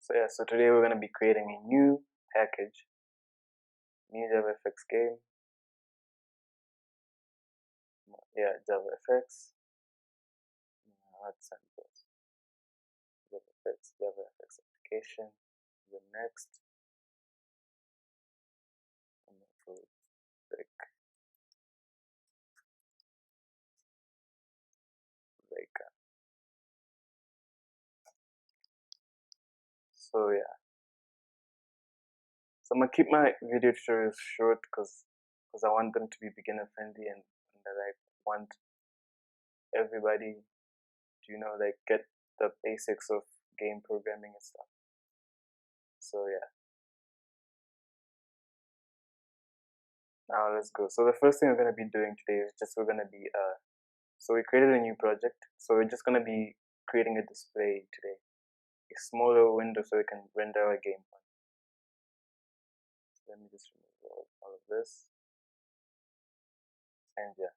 So today we're going to be creating a new package, new javaFX game. javaFX. Let's send this. javaFX application. The next. And then go break. So yeah. So I'm gonna keep my video tutorials short because I want them to be beginner friendly and that I want everybody to like get the basics of game programming and stuff. So yeah. Now let's go. So the first thing we're gonna be doing today is just so we created a new project. So we're just gonna be creating a display today, a smaller window so we can render our game. So let me just remove all of this, and yeah.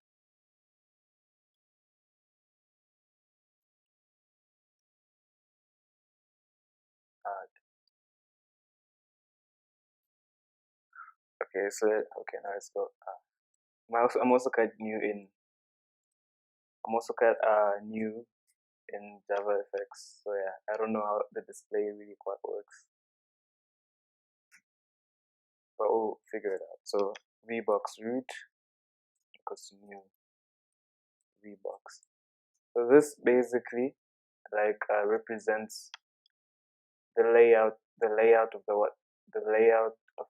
Okay, so now let's go. I'm also quite new in javaFX, so yeah, I don't know how the display really quite works, but we'll figure it out. So vbox root equals to new vbox. So this basically represents the layout of the layout of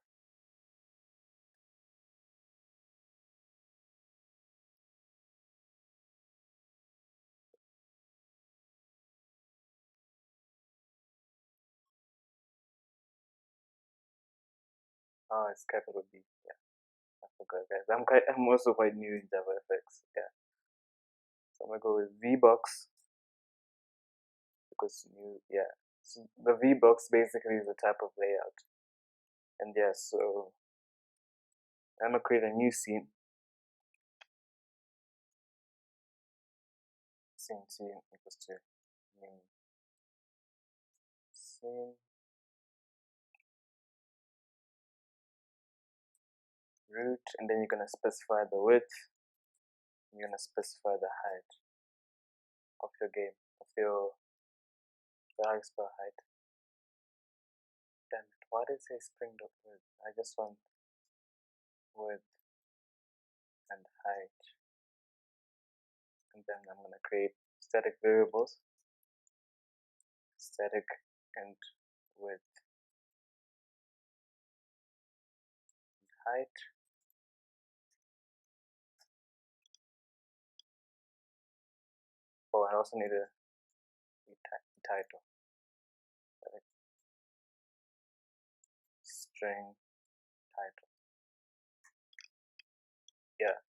it's capital B. Yeah, I forgot, guys. I'm also quite new in javaFX. Yeah, so I'm gonna go with vbox equals to new. Yeah, so the vbox basically is a type of layout, and yeah, so I'm gonna create a new scene. Scene equals to new scene root, and then you're gonna specify the width. You're gonna specify the height of your game, of your highest bar height. Damn it! Why did it say string.width? I just want width and height, and then I'm gonna create static variables, static and width and height. Oh, I also need a title, string title. Yeah.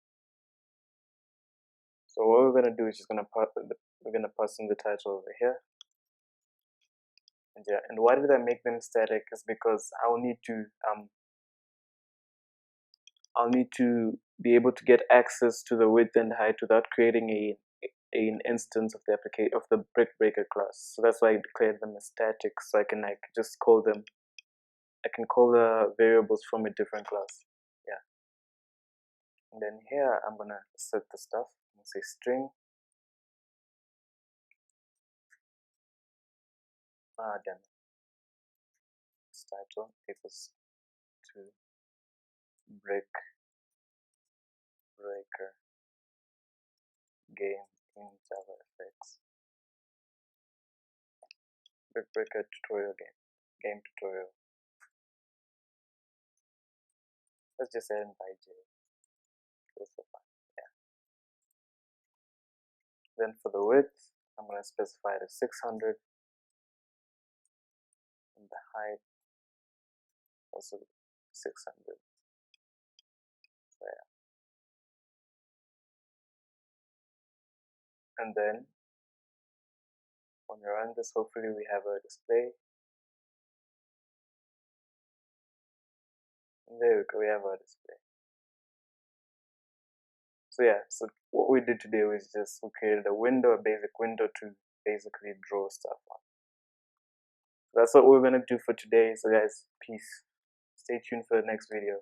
So what we're gonna do is we're gonna pass in the title over here. And yeah, and why did I make them static is because I'll need to be able to get access to the width and height without creating an instance of the application of the brick breaker class. So that's why I declared them as static, so I can just call them. I can call the variables from a different class. Yeah. And then here I'm gonna set the stuff. I'm gonna say string. Damn it. Title equals to brick breaker game in javaFX. Brick breaker tutorial game tutorial. Let's just end by J. Just for fun. Yeah. Then for the width, I'm gonna specify it as 600, and the height also 600. So yeah. And then when we run this, hopefully we have a display. And there we go, we have our display. So yeah, so what we did today was we created a basic window to basically draw stuff on. That's what we're gonna do for today. So guys, peace. Stay tuned for the next video.